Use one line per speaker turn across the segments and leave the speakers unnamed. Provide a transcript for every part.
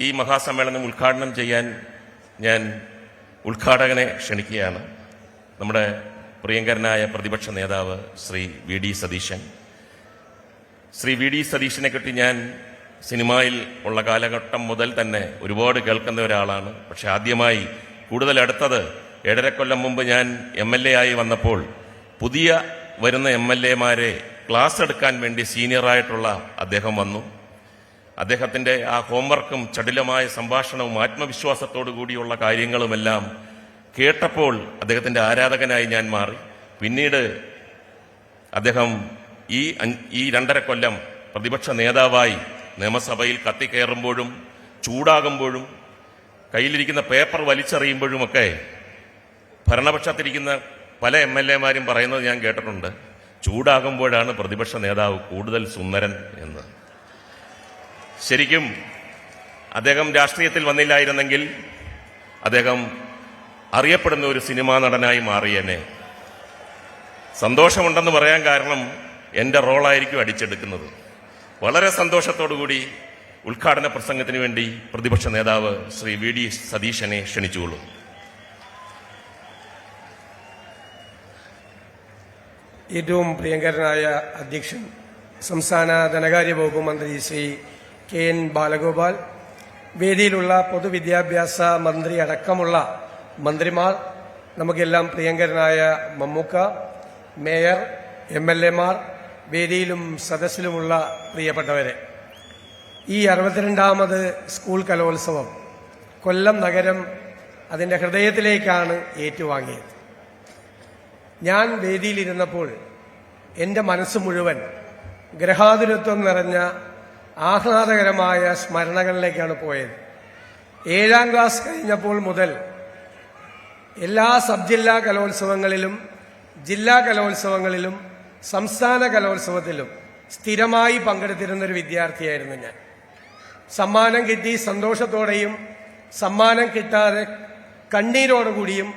ഈ മഹാസമ്മേളനം ഉദ്ഘാടനം ചെയ്യാൻ ഞാൻ ഉദ്ഘാടകനെ ക്ഷണിക്കുകയാണ്. നമ്മുടെ പ്രിയങ്കരനായ പ്രതിപക്ഷ നേതാവ് Shri V D Satheesan. Shri V D സതീശനെ പറ്റി ഞാൻ സിനിമയിൽ ഉള്ള കാലഘട്ടം മുതൽ തന്നെ ഒരുപാട് കേൾക്കുന്ന ഒരാളാണ്. പക്ഷെ ആദ്യമായി കൂടുതൽ അടുത്തത് 7.5 കൊല്ലം മുമ്പ് ഞാൻ MLA ആയി വന്നപ്പോൾ പുതിയ വരുന്ന MLA-മാരെ ക്ലാസ് എടുക്കാൻ വേണ്ടി സീനിയറായിട്ടുള്ള അദ്ദേഹം വന്നു. അദ്ദേഹത്തിൻ്റെ ആ ഹോംവർക്കും ചടുലമായ സംഭാഷണവും ആത്മവിശ്വാസത്തോടു കൂടിയുള്ള കാര്യങ്ങളുമെല്ലാം കേട്ടപ്പോൾ അദ്ദേഹത്തിൻ്റെ ആരാധകനായി ഞാൻ മാറി. പിന്നീട് അദ്ദേഹം ഈ 2.5 കൊല്ലം പ്രതിപക്ഷ നേതാവായി നിയമസഭയിൽ കത്തിക്കയറുമ്പോഴും ചൂടാകുമ്പോഴും കയ്യിലിരിക്കുന്ന പേപ്പർ വലിച്ചെറിയുമ്പോഴുമൊക്കെ ഭരണപക്ഷത്തിരിക്കുന്ന പല MLA-മാരും പറയുന്നത് ഞാൻ കേട്ടിട്ടുണ്ട്, ചൂടാകുമ്പോഴാണ് പ്രതിപക്ഷ നേതാവ് കൂടുതൽ സുന്ദരൻ എന്ന്. ശരിക്കും അദ്ദേഹം രാഷ്ട്രീയത്തിൽ വന്നില്ലായിരുന്നെങ്കിൽ അദ്ദേഹം അറിയപ്പെടുന്ന ഒരു സിനിമാ നടനായി മാറിയേനെ. സന്തോഷമുണ്ടെന്ന് പറയാൻ കാരണം എൻ്റെ റോളായിരിക്കും അടിച്ചെടുക്കുന്നത്. വളരെ സന്തോഷത്തോടുകൂടി ഉദ്ഘാടന പ്രസംഗത്തിന് വേണ്ടി പ്രതിപക്ഷ നേതാവ് ശ്രീ വി ഡി സതീശനെ ക്ഷണിച്ചുകൊള്ളും.
ഏറ്റവും പ്രിയങ്കരനായ അധ്യക്ഷൻ, സംസ്ഥാന ധനകാര്യ വകുപ്പ് മന്ത്രി ശ്രീ KN ബാലഗോപാൽ, വേദിയിലുള്ള പൊതുവിദ്യാഭ്യാസ മന്ത്രി അടക്കമുള്ള മന്ത്രിമാർ, നമുക്കെല്ലാം പ്രിയങ്കരനായ മമ്മൂക്ക, മേയർ, MLA-മാർ, വേദിയിലും സദസ്സിലുമുള്ള പ്രിയപ്പെട്ടവരെ, ഈ 62ാമത് സ്കൂൾ കലോത്സവം കൊല്ലം നഗരം അതിൻ്റെ ഹൃദയത്തിലേക്കാണ് ഏറ്റുവാങ്ങിയത്. ഞാൻ വേദിയിലിരുന്നപ്പോൾ എൻ്റെ മനസ്സ് മുഴുവൻ ഗ്രഹാതുരത്വം നിറഞ്ഞ ആഹ്ലാദകരമായ സ്മരണകളിലേക്കാണ് പോയത്. 7ാം ക്ലാസ് കഴിഞ്ഞപ്പോൾ മുതൽ എല്ലാ സബ് ജില്ലാ കലോത്സവങ്ങളിലും, ജില്ലാ കലോത്സവങ്ങളിലും, സംസ്ഥാന കലോത്സവത്തിലും സ്ഥിരമായി പങ്കെടുത്തിരുന്നൊരു വിദ്യാർത്ഥിയായിരുന്നു ഞാൻ. സമ്മാനം കിട്ടി സന്തോഷത്തോടെയും സമ്മാനം കിട്ടാതെ കണ്ണീരോടുകൂടിയും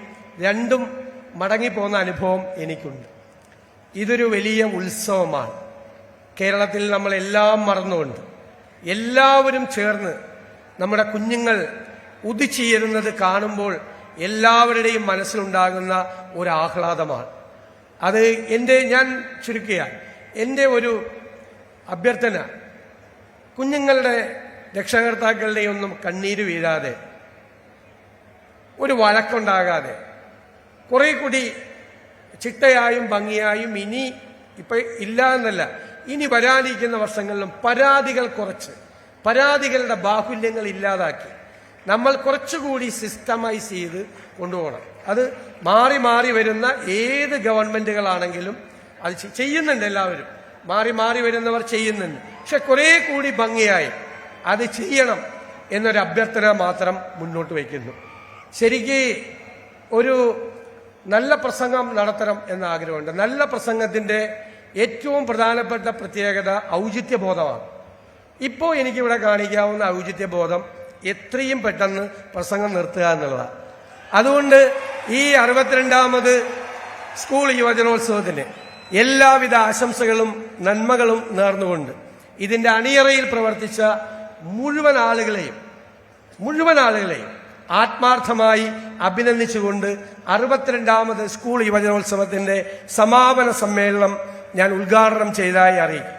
രണ്ടും മടങ്ങിപ്പോകുന്ന അനുഭവം എനിക്കുണ്ട്. ഇതൊരു വലിയ ഉത്സവമാണ്. കേരളത്തിൽ നമ്മളെല്ലാം മറന്നുകൊണ്ട് എല്ലാവരും ചേർന്ന് നമ്മുടെ കുഞ്ഞുങ്ങൾ ഉദിച്ചുയരുന്നത് കാണുമ്പോൾ എല്ലാവരുടെയും മനസ്സിലുണ്ടാകുന്ന ഒരു ആഹ്ലാദമാണ്. അത് ഞാൻ ചുരുക്കിയാൽ എൻ്റെ ഒരു അഭ്യർത്ഥന, കുഞ്ഞുങ്ങളുടെ രക്ഷകർത്താക്കളുടെയും ഒന്നും കണ്ണീര് വീഴാതെ, ഒരു വഴക്കുണ്ടാകാതെ, കുറെ കൂടി ചിട്ടയായും ഭംഗിയായും ഇനി ഇല്ല എന്നല്ല, ഇനി വരാനിരിക്കുന്ന വർഷങ്ങളിലും പരാതികൾ കുറച്ച്, പരാതികളുടെ ബാഹുല്യങ്ങൾ ഇല്ലാതാക്കി നമ്മൾ കുറച്ചുകൂടി സിസ്റ്റമൈസ് ചെയ്ത് കൊണ്ടുപോകണം. അത് മാറി മാറി വരുന്ന ഏത് ഗവൺമെന്റുകളാണെങ്കിലും അത് ചെയ്യുന്നുണ്ട്. എല്ലാവരും മാറി മാറി വരുന്നവർ ചെയ്യുന്നുണ്ട്. പക്ഷെ കുറെ കൂടി ഭംഗിയായി അത് ചെയ്യണം എന്നൊരു അഭ്യർത്ഥന മാത്രം മുന്നോട്ട് വയ്ക്കുന്നു. ശരിക്ക് ഒരു നല്ല പ്രസംഗം നടത്തണം എന്ന ആഗ്രഹമുണ്ട്. നല്ല പ്രസംഗത്തിന്റെ ഏറ്റവും പ്രധാനപ്പെട്ട പ്രത്യേകത ഔചിത്യബോധമാണ്. ഇപ്പോൾ എനിക്കിവിടെ കാണിക്കാവുന്ന ഔചിത്യബോധം എത്രയും പെട്ടെന്ന് പ്രസംഗം നിർത്തുക എന്നുള്ളതാണ്. അതുകൊണ്ട് ഈ 62ാമത് സ്കൂൾ യുവജനോത്സവത്തിന് എല്ലാവിധ ആശംസകളും നന്മകളും നേർന്നുകൊണ്ട് ഇതിന്റെ അണിയറയിൽ പ്രവർത്തിച്ച മുഴുവൻ ആളുകളെയും ആത്മാർത്ഥമായി അഭിനന്ദിച്ചുകൊണ്ട് 62ാമത് സ്കൂൾ യുവജനോത്സവത്തിന്റെ സമാപന സമ്മേളനം ഞാൻ ഉദ്ഘാടനം ചെയ്തതായി അറിയിക്കും.